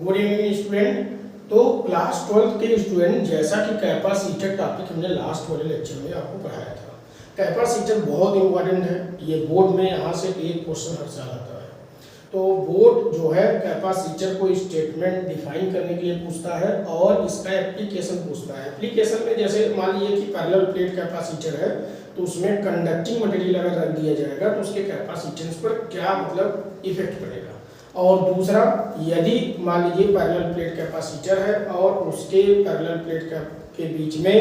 Good evening student. तो class 12 के student, जैसा कि कैपेसिटर टॉपिक हमने लास्ट वाले लेक्चर में आपको पढ़ाया था। कैपेसिटर बहुत इंपॉर्टेंट है, ये बोर्ड में यहाँ से एक क्वेश्चन हर साल आता है। तो बोर्ड जो है कैपेसिटर को स्टेटमेंट डिफाइन करने के लिए पूछता है और इसका एप्लीकेशन पूछता है। एप्लीकेशन में जैसे मान लीजिए कि पैरेलल प्लेट कैपेसिटर है, तो उसमें कंडक्टिंग मटेरियल अगर रख दिया जाएगा तो उसके कैपेसिटेंस पर क्या मतलब इफेक्ट पड़ेगा। और दूसरा, यदि मान लीजिए पैरेलल प्लेट कैपेसिटर है और उसके पैरेलल प्लेट के बीच में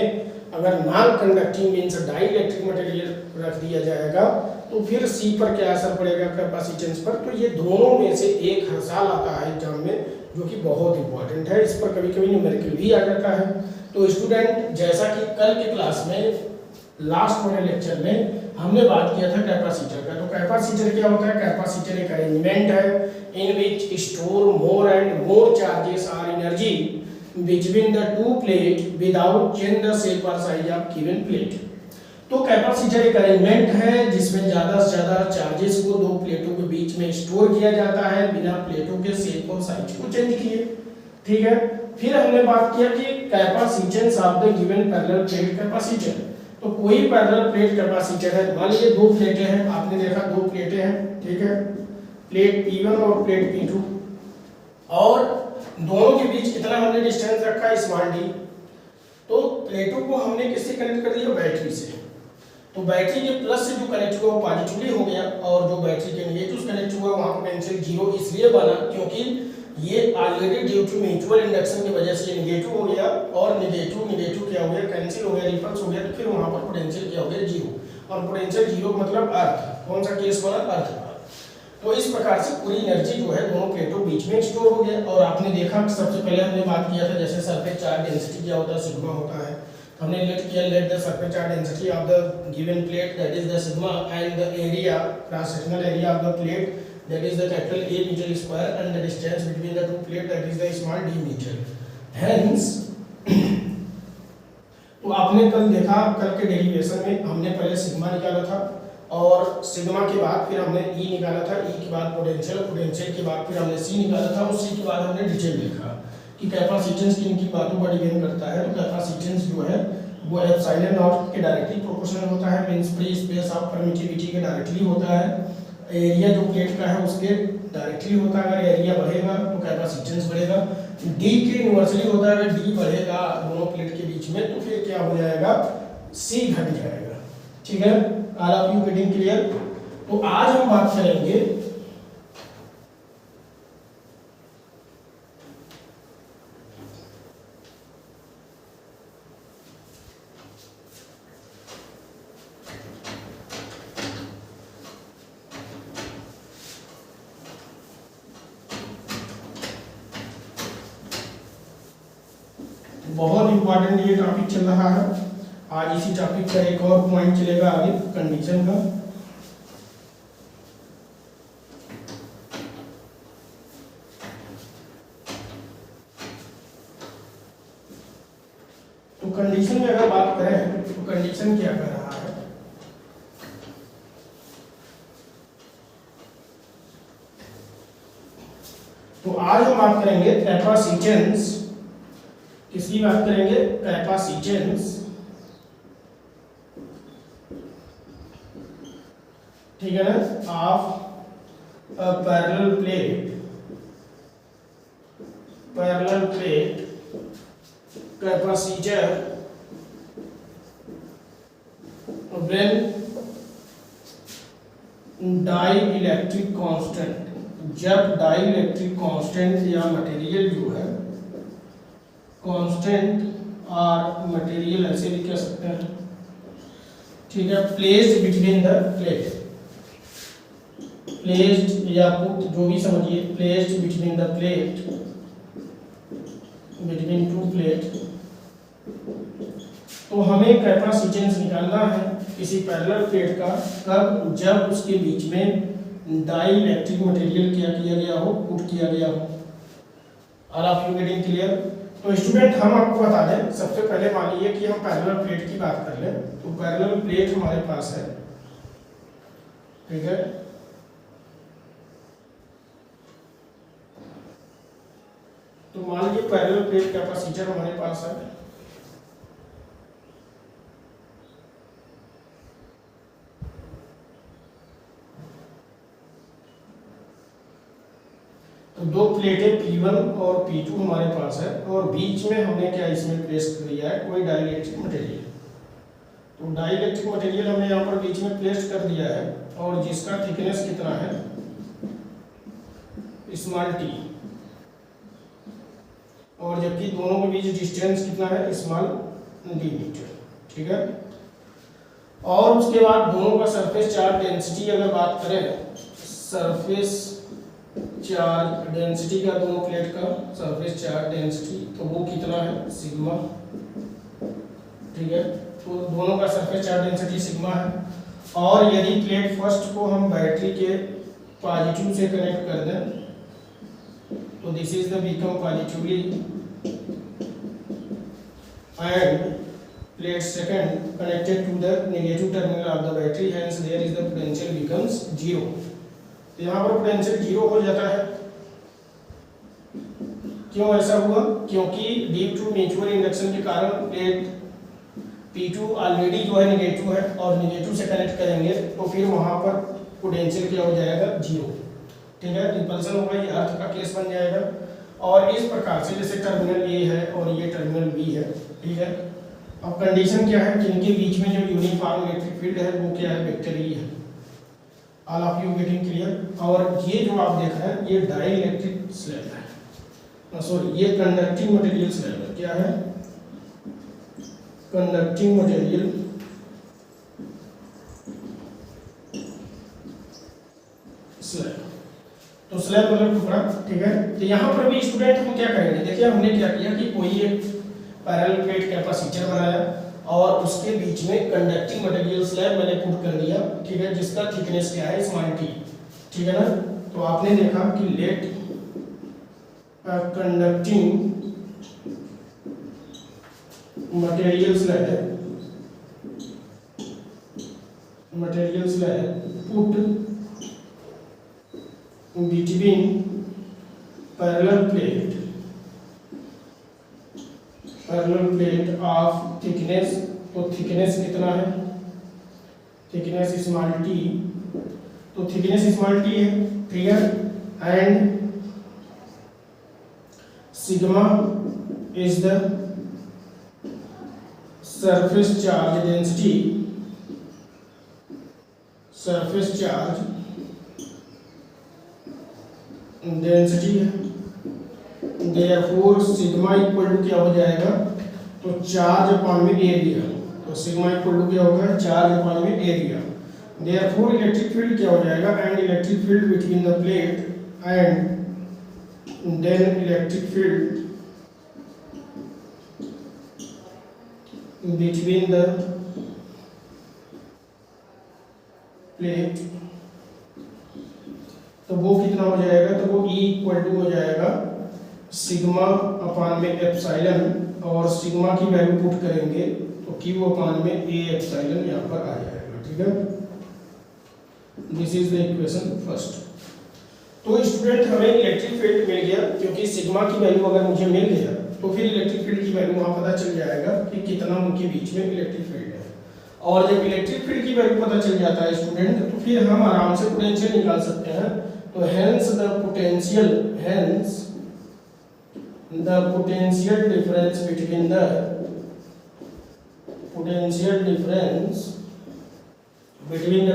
अगर non conducting means dielectric material रख दिया जाएगा तो फिर सी पर क्या असर पड़ेगा कैपेसिटेंस पर। तो ये दोनों में से एक हर साल आता है एग्जाम में, जो कि बहुत इंपॉर्टेंट है। इस पर कभी कभी न्यूमेरिकल भी आ जाता है। तो स्टूडेंट, जैसा कि कल के क्लास में लास्ट वाले लेक्चर में हमने बात किया था कैपेसिटर का। तो कैपेसिटर क्या होता है? कैपेसिटर एक अरेंजमेंट है in which store more and more charges or energy between the two plate without change the shape और साइज ऑफ गिवन प्लेट। तो कैपेसिटर एक अरेंजमेंट है जिसमें ज्यादा से ज्यादा चार्जेस को दो प्लेटों के बीच में स्टोर किया जाता है बिना प्लेटों के शेप और साइज को चेंज किए। ठीक है। फिर हमने बात किया कि capacitance of the given parallel plate capacitor. तो कोई पैरेलल प्लेट कैपेसिटर है, मान लीजिए दो प्लेटें हैं, आपने देखा दो प्लेटें हैं, ठीक है, प्लेट P1 और प्लेट P2, और दोनों के बीच कितना हमने डिस्टेंस रखा है स्मॉल d। तो प्लेटों को हमने किससे कनेक्ट कर दिया? बैटरी से। तो बैटरी के प्लस से जो कनेक्ट हुआ वो पॉजिटिवली हो गया और जो बैटरी के नेगेटिव कनेक्ट हुआ वहां पोटेंशियल जीरो इसलिए बना क्योंकि ये already due to mutual induction की वजह से नेगेटिव हो गया और नेगेटिव क्या हो गया? कैंसिल हो गया, रिपल्स हो गया। तो फिर वहां पर पोटेंशियल क्या हो गया? जीरो। और पोटेंशियल जीरो मतलब अर्थ। कौन सा केस बना? अर्थ का। तो इस प्रकार से पूरी एनर्जी जो है दोनों प्लेटों बीच में स्टोर हो गया। और आपने देखा सबसे पहले हमने बात किया था जैसे सरफेस चार्ज डेंसिटी क्या होता है? सिग्मा होता है। हमने let the surface charge density of the given plate that is the sigma and the area cross sectional area of the plate that is the capital A meter square and the distance between the two plate that is the small d meter. Hence तो आपने कल देखा, कल के derivation में हमने पहले sigma निकाला था और सिग्मा के बाद फिर हमने E निकाला था, E के बाद पोटेंशियल के बाद फिर हमने C निकाला था और C के बाद हमने डिटेल देखा कि कैपेसिटेंस किन की बातों पर डिपेंड करता है। तो कैपेसिटेंस जो है वो एप्सिलॉन नॉट के डायरेक्टली प्रोपोर्शनल होता है, means free space of permittivity के डायरेक्टली होता है। एरिया जो प्लेट का है उसके डायरेक्टली होता है। अगर एरिया बढ़ेगा तो कैपेसिटेंस बढ़ेगा। डी के इनवर्सली होता है। अगर डी बढ़ेगा दोनों प्लेट के बीच में तो फिर क्या हो जाएगा? सी घट जाएगा। ठीक है, all of you getting clear? तो आज हम बात करेंगे बहुत इंपॉर्टेंट ये टॉपिक चल रहा है। आज इसी टॉपिक का एक और पॉइंट चलेगा आगे, कंडीशन का। तो कंडीशन में अगर बात करें तो कंडीशन क्या कर रहा है? तो आज हम बात करेंगे कैपेसिटेंस। किसकी बात करेंगे? कैपेसिटेंस। ठीक है ना? Of a parallel plate capacitor when dielectric constant, जब डाई इलेक्ट्रिक कांस्टेंट या मटेरियल जो है कांस्टेंट और मटेरियल ऐसे भी कह सकते हैं। ठीक है, placed between the plate, placed या पुट जो भी समझिए, placed between the plate, between two plate. तो हमें कैपेसिटेंस निकालना है किसी पैरेलल प्लेट का कब? जब उसके बीच में डाई इलेक्ट्रिक मटेरियल क्या किया गया हो? पुट किया गया हो। All of you getting clear? तो स्टूडेंट, हम आपको बता दें, सबसे पहले मान लीजिए कि हम पैरेलल प्लेट की बात कर लें। तो पैरेलल प्लेट हमारे पास है, ठीक है। तो मान लीजिए पैरेलल प्लेट कैपेसिटर हमारे पास है, तो दो प्लेटें P1 और P2 हमारे पास है और बीच में हमने क्या इसमें प्लेस कर दिया है कोई डाइलेक्ट्रिक मटेरियल। तो डाइलेक्ट्रिक मटेरियल हमने यहाँ पर बीच में प्लेस कर दिया है और जिसका थिकनेस कितना है स्मॉल t, और जबकि दोनों के बीच डिस्टेंस कितना है स्मॉल d मीटर। ठीक है, और उसके बाद दोनों का सरफेस चार्ज डेंसिटी अगर बात करें, सरफेस चार्ज डेंसिटी का दोनों प्लेट का सरफेस चार्ज डेंसिटी तो वो कितना है सिग्मा। ठीक है, तो दोनों का सरफेस चार्ज डेंसिटी सिग्मा है। और यदि प्लेट फर्स्ट को हम बैटरी के पॉजिटिव से कनेक्ट कर दें तो this is the become positively and plate second connected to the negative terminal of the battery, hence there is the potential becomes zero. तो यहाँ पर पोटेंशियल जीरो हो जाता है। क्यों ऐसा हुआ? क्योंकि ड्यू टू म्यूचुअल इंडक्शन के कारण प्लेट P2 ऑलरेडी जो है नेगेटिव है और नेगेटिव से कनेक्ट करेंगे तो फिर वहाँ पर पोटेंशियल क्या हो जाएगा जीरो। ठीक है, रिपल्सन होगा, ये अर्थ का केस बन जाएगा। और इस प्रकार से जैसे टर्मिनल ए है और ये टर्मिनल बी है। ठीक है, अब कंडीशन क्या है कि इनके बीच में जो यूनिफॉर्म इलेक्ट्रिक फील्ड है वो क्या है वेक्टर ई है। All of you getting clear? और ये जो आप देख रहे हैं ये डाई इलेक्ट्रिक स्लैब है, सॉरी ये कंडक्टिंग मटेरियल स्लैब है। क्या है? Conducting material slab. तो स्लैब मतलब टुकड़ा। ठीक है, तो यहाँ पर भी स्टूडेंट हम क्या करेंगे, देखिए हमने क्या किया कि कोई एक पैरेलल प्लेट कैपेसिटर बनाया और उसके बीच में कंडक्टिंग मटेरियल स्लैब मैंने पुट कर दिया। ठीक है, जिसका थिकनेस क्या है स्मॉल t। ठीक है ना, तो आपने देखा कि let conducting material slab put between parallel plate of thickness, तो थिकनेस कितना है? थिकनेस स्मॉल t, तो थिकनेस स्मॉल t है। ठीक है, and sigma is the surface charge density, है। देयरफॉर सिग्मा इक्वल टू क्या हो जाएगा? तो चार्ज अपॉन में एरिया। तो सिग्मा इक्वल टू क्या होगा? चार्ज अपॉन में एरिया। देयरफॉर इलेक्ट्रिक फील्ड क्या हो जाएगा? And electric field between the plate and then electric field between the plate, तो वो कितना हो जाएगा? तो वो E इक्वल टू हो जाएगा सिग्मा अपान में एप्सिलॉन, और सिग्मा की वैल्यू पुट करेंगे तो Q अपान में A एप्सिलॉन यहाँ पर आ जाएगा। ठीक है, this is the equation first. तो स्टूडेंट हमें इलेक्ट्रिक फील्ड मिल गया, क्योंकि सिग्मा की वैल्यू अगर मुझे मिल गया तो फिर इलेक्ट्रिक फील्ड की वैल्यू वहाँ पता चल जाएगा कि कितना उनके बीच में इलेक्ट्रिक फील्ड है। और जब इलेक्ट्रिक फील्ड की वैल्यू पता चल जाता है स्टूडेंट तो फिर हम आराम से पोटेंशियल निकाल सकते हैं। तो hence the potential difference between the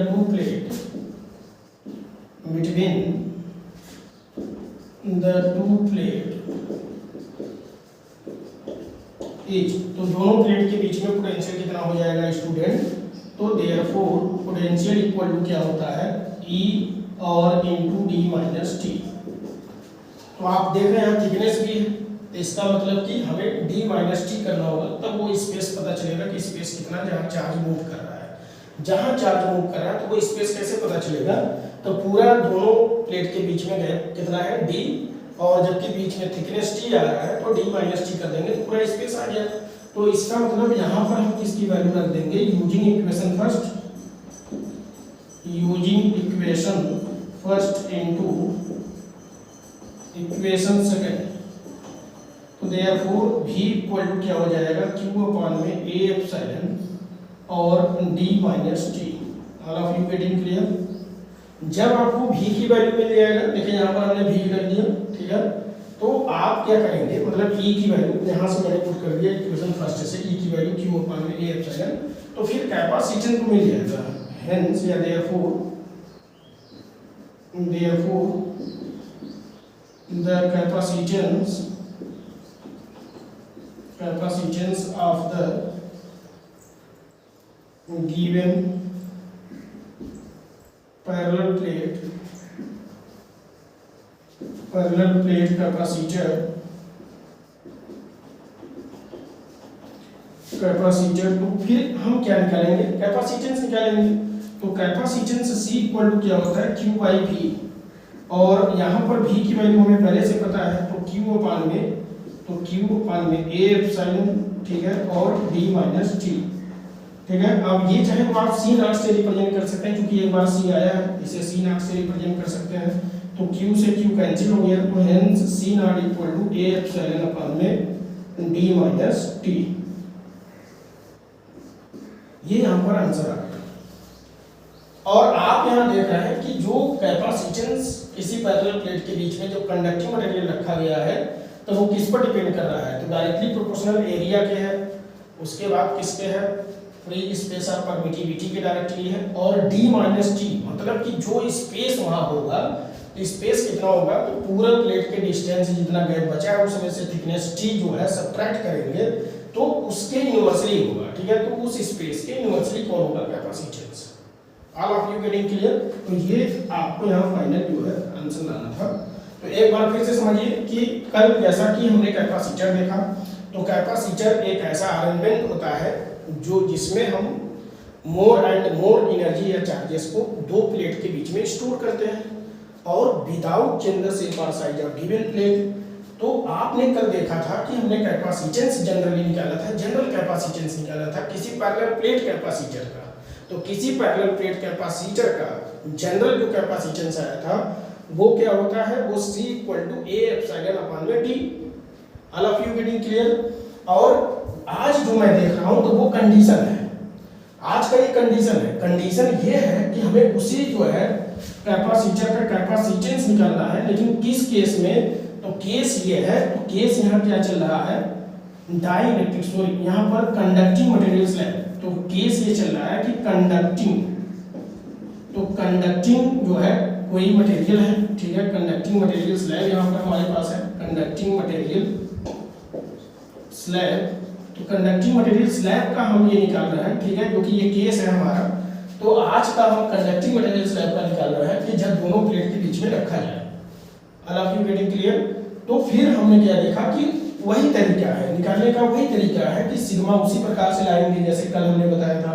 two plate is, तो दोनों प्लेट के बीच में पोटेंशियल कितना हो जाएगा स्टूडेंट? तो देयरफॉर पोटेंशियल इक्वल टू क्या होता है? E और इनटू d माइनस t। तो आप देख रहे हैं थिकनेस भी है, तो इसका मतलब कि हमें d माइनस टी करना होगा, तब वो स्पेस पता चलेगा कि स्पेस कितना जहाँ चार्ज मूव कर रहा है। जहाँ चार्ज मूव कर रहा है तो वो स्पेस कैसे पता चलेगा? तो पूरा दोनों प्लेट के बीच में गैप कितना है? d, और जबकि बीच में थिकनेस t आ रहा है तो d माइनस टी कर देंगे तो पूरा स्पेस आ गया। तो इसका मतलब यहाँ पर हम किसकी वैल्यू रख देंगे? Using equation first into equation second. Therefore v equal to क्या हो जाएगा, q अपॉन में a एप्सिलॉन और d minus t. All of you getting clear? जब आपको v की वैल्यू मिल जाएगा, देखिए यहाँ पर हमने v रख दिया, ठीक है, तो आप क्या करेंगे, मतलब e की वैल्यू यहाँ से मैंने पुट कर दिया इक्वेशन फर्स्ट से, e की वैल्यू q अपॉन में a एप्सिलॉन, तो फिर कैपेसिटेंस को मिल जाएगा, हेंस या therefore the capacitance of the given parallel plate capacitor तो फिर हम क्या निकालेंगे, कैपेसिटेंस निकालेंगे। तो कैपेसिटेंस C इक्वल टू क्या होता है, Q बाई V, और यहाँ पर V की वैल्यू हमें पहले से पता है, तो Q अपान में A एप्सिलॉन, ठीक है, और D माइनस T, ठीक है। अब ये चाहे तो आप C नॉट से रिप्रेजेंट कर सकते हैं, क्योंकि एक बार C आया है, इसे C नॉट से रिप्रेजेंट कर सकते हैं, तो Q से Q कैंसिल हो गया, तो hence C not equal to A epsilon upon में D माइनस T। ये यहाँ पर आंसर आ गया। और आप यहाँ देख रहे हैं कि जो कैपेसिटेंस किसी पैरेलल प्लेट के बीच में जो कंडक्टिंग मटेरियल रखा गया है, तो वो किस पर डिपेंड कर रहा है, तो डायरेक्टली प्रोपोर्शनल एरिया के है, उसके बाद किसके है, फ्री स्पेस और परमिटिविटी के डायरेक्टली है, और D माइनस टी, मतलब कि जो स्पेस वहाँ होगा, तो स्पेस कितना होगा, तो पूरा प्लेट के डिस्टेंस जितना गैप बचा है उसमें से थिकनेस T जो है सब्ट्रैक्ट करेंगे तो उसके इन्वर्सली होगा, ठीक है, तो उस स्पेस के इन्वर्सली कौन होगा, capacitance. All of you getting clear? तो ये आपको यहाँ फाइनल जो है आंसर लाना था। तो एक बार फिर से समझिए कि कल जैसा कि हमने कैपेसिटर देखा, तो कैपेसिटर एक ऐसा अरेंजमेंट होता है जो जिसमें हम मोर एंड मोर एनर्जी या चार्जेस को दो प्लेट के बीच में स्टोर करते हैं, और विदाउट चेंज द शेप और साइज ऑफ गिवन प्लेट। तो आपने कल देखा था कि हमने कैपेसिटेंस जनरली निकाला था, जनरल कैपेसिटेंस निकाला था किसी पैरेलल प्लेट कैपेसिटर का। तो किसी पैरेलल प्लेट कैपेसिटर का जनरल जो कैपेसिटेंस आया था वो क्या होता है, वो C equal to A epsilon upon में T। All of you getting clear? और आज जो मैं देख रहा हूं तो वो कंडीशन है, आज का ये कंडीशन ये है कि हमें उसी जो है कैपेसिटर का कैपेसिटेंस निकालना है, लेकिन किस केस में, तो केस ये है, तो केस यहाँ क्या चल रहा है, डाइइलेक्ट्रिक, सॉरी यहाँ पर कंडक्टिंग मटेरियल स्लैब, तो केस ये चल रहा है कि कंडक्टिंग, तो कंडक्टिंग जो है कोई मटेरियल है, ठीक है, कंडक्टिंग मटेरियल स्लैब यहाँ पर हमारे पास है, कंडक्टिंग मटेरियल स्लैब, तो कंडक्टिंग मटेरियल स्लैब का हम ये निकाल रहे हैं, ठीक है, क्योंकि ये केस है हमारा। तो आज का हम कंडक्टिंग मटेरियल स्लैब का निकाल रहे हैं कि जब दोनों प्लेट के बीच में रखा जाए। All of you getting clear? तो फिर हमने क्या देखा कि वही तरीका है निकालने का, वही तरीका है कि सिग्मा उसी प्रकार से लाएंगे जैसे कल हमने बताया था,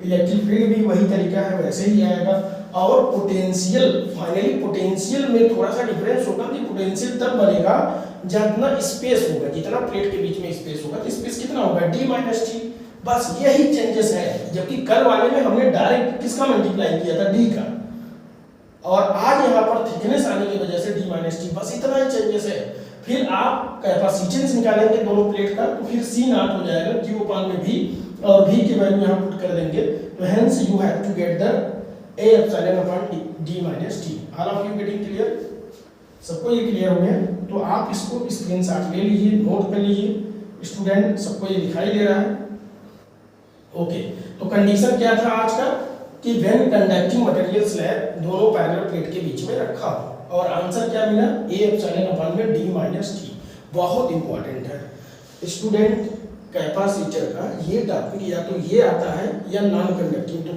इलेक्ट्रिक फील्ड भी वही तरीका है, वैसे ही आएगा। और पोटेंशियल, फाइनली पोटेंशियल में थोड़ा सा डिफरेंस होगा कि पोटेंशियल तब बनेगा जितना स्पेस होगा, जितना प्लेट के बीच में स्पेस होगा, तो स्पेस कितना होगा, D माइनस टी। बस यही चेंजेस है, जबकि कल वाले में हमने डायरेक्ट किसका मल्टीप्लाई किया था, D का, और आज यहाँ पर थिकनेस आने की वजह से D माइनस टी, बस इतना ही चेंजेस है। फिर आप कैपेसिटेंस निकालेंगे दोनों प्लेट का, तो फिर C नॉट हो जाएगा Q अपान में V, और V की वैल्यू यहाँ पुट कर देंगे, तो hence you have to get the A epsilon upon D minus t. All of you getting clear? सबको ये क्लियर हो गया? तो आप इसको स्क्रीनशॉट ले लीजिए, नोट कर लीजिए स्टूडेंट, सबको ये दिखाई दे रहा है? ओके, तो कंडीशन क्या था आज का कि व्हेन कंडक्टिंग मटेरियल स्लैब दोनों पैरेलल प्लेट के बीच में रखा हो, और आंसर क्या मिला, A एप्सिलॉन अपॉन में D माइनस टी। बहुत इंपॉर्टेंट है स्टूडेंट, कैपेसिटर का ये टॉपिक या तो ये आता है या नॉन कंडक्टिंग। तो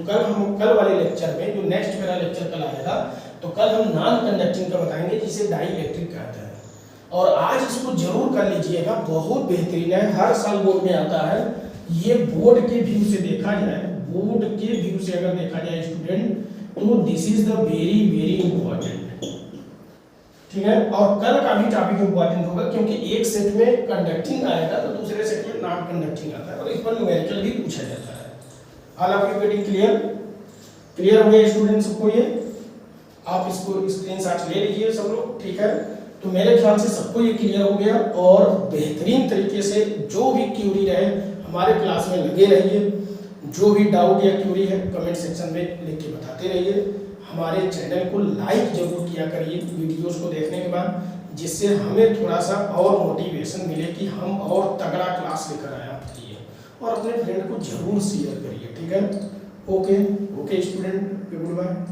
कल वाले लेक्चर में, जो नेक्स्ट मेरा लेक्चर कल आएगा, तो कल हम नॉन कंडक्टिंग का बताएंगे जिसे डाइइलेक्ट्रिक कहते हैं। और आज इसको जरूर कर लीजिएगा, बहुत बेहतरीन है, हर साल बोर्ड में आता है। ये बोर्ड के व्यू से देखा जाए, बोर्ड के व्यू से अगर देखा जाए स्टूडेंट, तो this is the very very important, ठीक है। और कल का भी टॉपिक इंपॉर्टेंट होगा, क्योंकि एक सेट में कंडक्टिंग आएगा तो दूसरे सेट में नॉन कंडक्टिंग आता है, और इस पर न्यूमेरिकल भी पूछा जाता है। All of you getting clear? Clear हो गया स्टूडेंट सबको? ये आप इसको स्क्रीनशॉट ले लीजिए सब लोग, ठीक है। तो मेरे ख्याल से सबको ये क्लियर हो गया, और बेहतरीन तरीके से जो भी क्यूरी रहे हमारे क्लास में लगे रहिए। जो भी डाउट या क्यूरी है कमेंट सेक्शन में लिख के बताते रहिए। हमारे चैनल को लाइक जरूर किया करिए वीडियोस को देखने के बाद, जिससे हमें थोड़ा सा और मोटिवेशन मिले कि हम और तगड़ा क्लास लेकर आए आपके लिए। और अपने फ्रेंड को जरूर शेयर करिए, ठीक है। Okay student, good bye.